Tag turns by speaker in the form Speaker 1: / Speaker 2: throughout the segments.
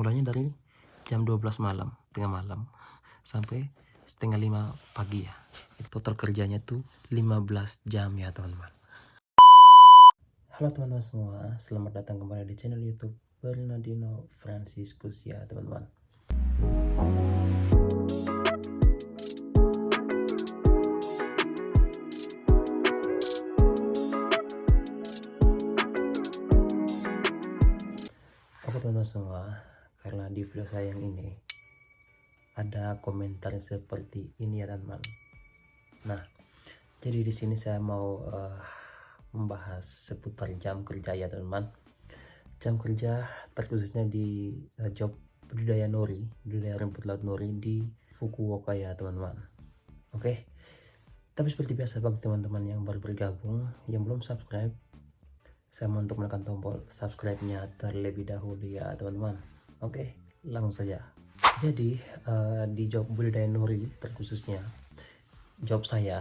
Speaker 1: Mulainya dari jam 12 malam, tengah malam, sampai setengah 5 pagi ya. Total kerjanya tuh 15 jam ya teman-teman. Halo teman-teman semua, selamat datang kembali di channel YouTube Bernardino Franciscus ya teman-teman. Oke teman-teman semua, karena di video saya yang ini ada komentar seperti ini ya teman-teman. Nah, jadi di sini saya mau membahas seputar jam kerja ya teman-teman. Jam kerja terkhususnya di job budidaya nori, budidaya rumput laut nori di Fukuoka ya teman-teman. Oke, tapi seperti biasa bagi teman-teman yang baru bergabung, yang belum subscribe, saya mau untuk menekan tombol subscribe-nya terlebih dahulu ya teman-teman. Oke, langsung saja. Jadi di job budidaya nori terkhususnya job saya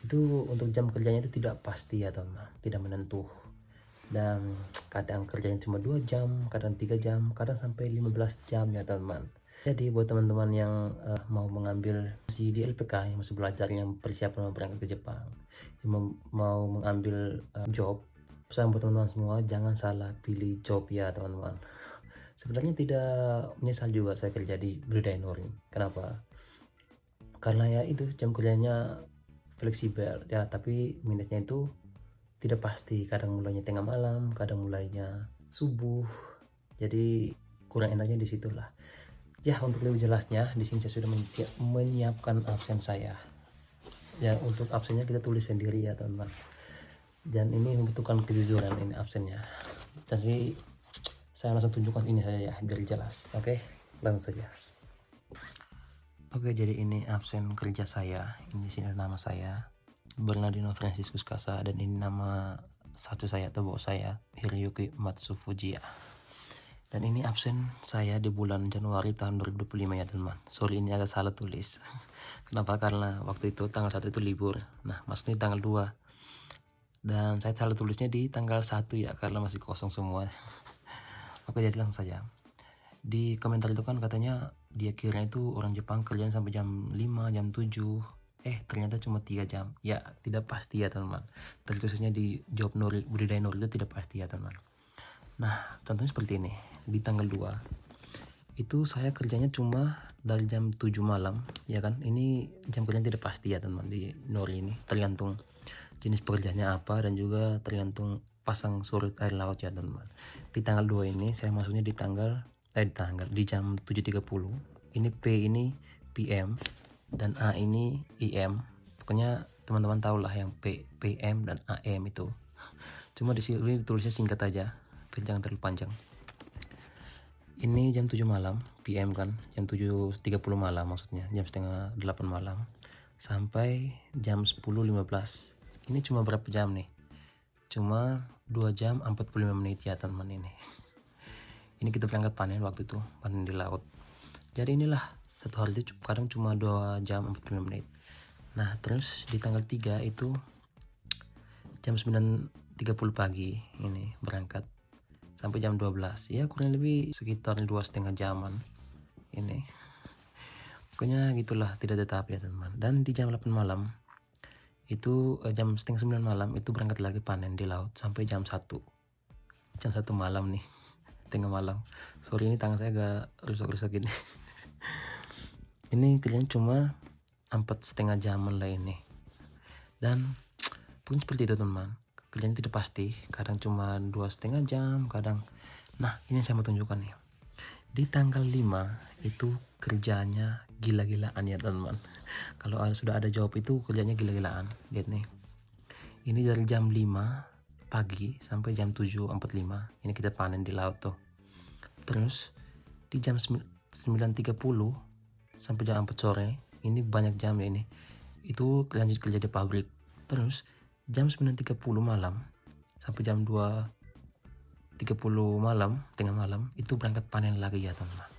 Speaker 1: itu untuk jam kerjanya itu tidak pasti ya teman-teman, tidak menentu, dan kadang kerjanya cuma 2 jam, kadang 3 jam, kadang sampai 15 jam ya teman-teman. Jadi buat teman-teman yang mau mengambil masih di LPK, yang masih belajar, yang persiapan mau berangkat ke Jepang, yang mau mengambil job, pesan buat teman-teman semua, jangan salah pilih job ya teman-teman. Sebenarnya tidak menyesal juga saya kerja di budidaya nori. Kenapa? Karena ya itu jam kerjanya fleksibel ya, tapi minatnya itu tidak pasti, kadang mulainya tengah malam, kadang mulainya subuh, jadi kurang enaknya di situlah ya. Untuk lebih jelasnya, di sini saya sudah menyiapkan absen saya ya. Untuk absennya kita tulis sendiri ya teman-teman, dan ini membutuhkan kejujuran ini absennya. Jadi saya langsung tunjukkan ini saja ya biar jelas. Oke, langsung saja. Oke, jadi ini absen kerja saya. Ini sini nama saya Bernardino Franciscus Kasa, dan ini nama satu saya atau bos saya Hiroyuki Matsufuji ya. Dan ini absen saya di bulan Januari tahun 2025 ya teman. Sorry, ini agak salah tulis. Kenapa? Karena waktu itu tanggal 1 itu libur. Nah, masuknya tanggal 2. Dan saya salah tulisnya di tanggal 1 ya, karena masih kosong semua. Oke, jadi langsung saja. Di komentar itu kan katanya dia kira itu orang Jepang kerjaan sampai jam 5, jam 7. Ternyata cuma 3 jam. Ya, tidak pasti ya teman-teman. Terkhususnya di job nori, budidaya nori itu tidak pasti ya teman-teman. Nah, contohnya seperti ini. Di tanggal 2 itu saya kerjanya cuma dari jam 7 malam, ya kan? Ini jam kerjanya tidak pasti ya teman-teman di nori ini. Tergantung jenis pekerjaannya apa, dan juga tergantung pasang surut air laut ya teman-teman. Di tanggal 2 ini saya masuknya di jam 7.30. Ini P ini PM dan A ini IM. Pokoknya teman-teman tahu lah yang PM dan AM itu. Cuma di sini ditulisnya singkat aja, jangan terlalu panjang. Ini jam 7 malam PM kan, jam 7.30 malam maksudnya, jam setengah 8 malam sampai jam 10.15. Ini cuma berapa jam nih? Cuma 2 jam 45 menit ya teman ini. Ini kita berangkat panen waktu itu, panen di laut. Jadi inilah, satu hari itu kadang cuma 2 jam 45 menit. Nah, terus di tanggal 3 itu jam 9.30 pagi ini berangkat sampai jam 12. Ya kurang lebih sekitar 2,5 jaman ini. Pokoknya gitulah, tidak tetap ya teman-teman. Dan di jam 8 malam itu jam setengah 9 malam itu berangkat lagi panen di laut sampai jam 1 malam nih, tengah malam. Sorry, ini tangan saya agak rusak-rusak gini. Ini kerjanya cuma 4,5 jaman lah ini. Dan pun seperti itu teman-teman, kerjanya tidak pasti, kadang cuma 2,5 jam, kadang. Nah, ini saya mau tunjukkan nih. Di tanggal 5 itu kerjanya gila-gilaan ya teman-teman. Kalau sudah ada job itu kerjanya gila-gilaan. Lihat nih, ini dari jam 5 pagi sampai jam 7.45 ini kita panen di laut tuh. Terus di jam 9.30 sampai jam 4 sore ini banyak jam ya ini, itu lanjut kerja di pabrik. Terus jam 9.30 malam sampai jam 2.30 malam, tengah malam, itu berangkat panen lagi ya teman-teman.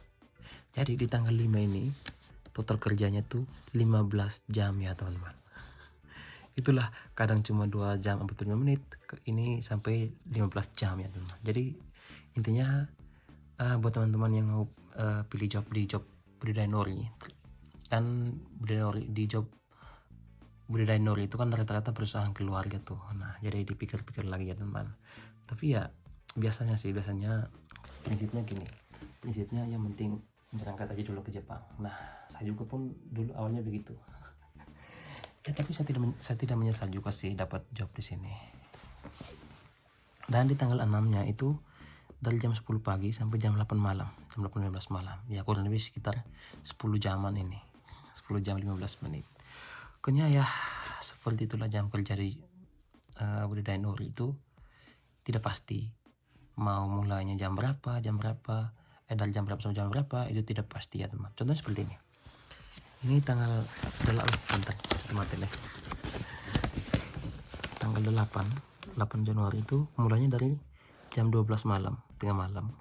Speaker 1: Jadi di tanggal 5 ini total kerjanya tuh 15 jam ya teman-teman. Itulah, kadang cuma 2 jam 45 menit, ini sampai 15 jam ya teman-teman. Jadi intinya buat teman-teman yang mau pilih job di job budidaya nori, kan budidaya nori di job budidaya nori itu kan rata-rata perusahaan keluarga tuh. Nah, jadi dipikir-pikir lagi ya teman. Tapi ya biasanya prinsipnya gini, prinsipnya yang penting berangkat aja dulu ke Jepang. Nah, saya juga pun dulu awalnya begitu. Ya, tapi saya tidak menyesal juga sih dapat job di sini. Dan di tanggal 6-nya itu dari jam 10 pagi sampai jam 8 malam, jam 8.15 malam. Ya kurang lebih sekitar 10 jaman ini. 10 jam 15 menit. Pokoknya ya seperti itulah jam kerja di budidaya nori itu tidak pasti. Mau mulainya jam berapa, dari jam berapa sampai jam berapa itu tidak pasti ya teman. Contohnya seperti ini. Ini tanggal 8 tanggal 8 Januari itu mulainya dari jam 12 malam, tengah malam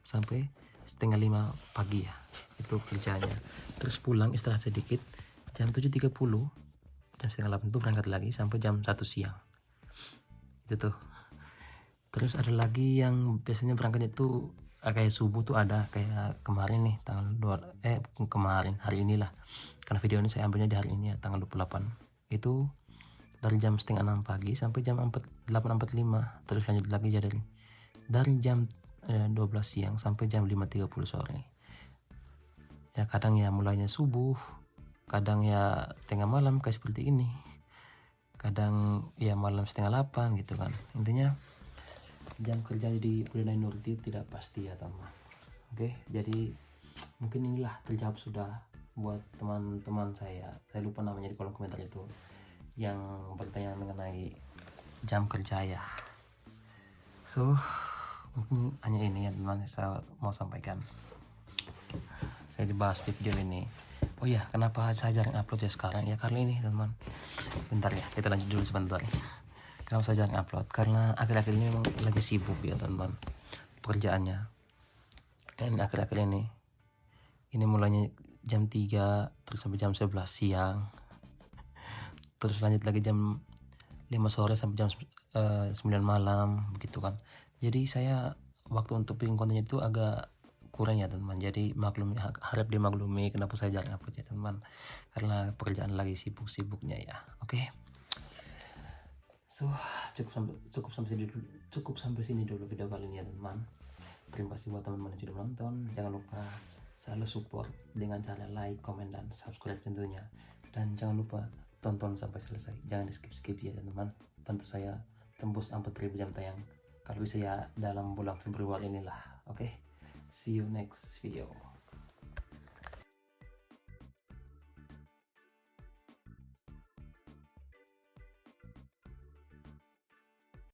Speaker 1: sampai setengah 5 pagi ya. Itu kerjanya. Terus pulang istirahat sedikit jam 7.30, jam setengah 8 itu berangkat lagi sampai jam 1 siang. Itu tuh. Terus ada lagi yang biasanya berangkatnya itu kayak subuh tuh, ada kayak kemarin nih tanggal 2 kemarin hari inilah, karena video ini saya ambilnya di hari ini ya, tanggal 28 itu dari jam setengah 6 pagi sampai jam 8.45. Terus lanjut lagi ya dari jam 12 siang sampai jam 5.30 sore ya. Kadang ya mulainya subuh, kadang ya tengah malam kayak seperti ini, kadang ya malam setengah 8 gitu kan. Intinya jam kerja di budidaya nori tidak pasti ya teman. Oke, jadi mungkin inilah terjawab sudah buat teman-teman saya lupa namanya di kolom komentar itu, yang bertanya mengenai jam kerja ya. So mungkin hanya ini ya teman saya mau sampaikan, saya dibahas di video ini. Oh ya, kenapa saya jarang upload ya sekarang ya, karena ini teman. Bentar ya, kita lanjut dulu sebentar. Kenapa saya jarang upload? Karena akhir-akhir ini memang lagi sibuk ya teman-teman pekerjaannya. Dan akhir-akhir ini mulainya jam 3 terus sampai jam 11 siang. Terus lanjut lagi jam 5 sore sampai jam 9 malam begitu kan. Jadi saya waktu untuk bikin kontennya itu agak kurang ya teman. Jadi harap dimaklumi kenapa saya jarang upload ya teman, karena pekerjaan lagi sibuk-sibuknya ya. Oke. So cukup sampai sini dulu video kali ini ya teman. Terima kasih buat teman-teman yang sudah menonton. Jangan lupa selalu support dengan cara like, komen, dan subscribe tentunya. Dan jangan lupa tonton sampai selesai, jangan di skip ya teman-teman. Bantu saya tembus 4.000 jam tayang kalau bisa ya dalam bulan Februari inilah. Oke, see you next video.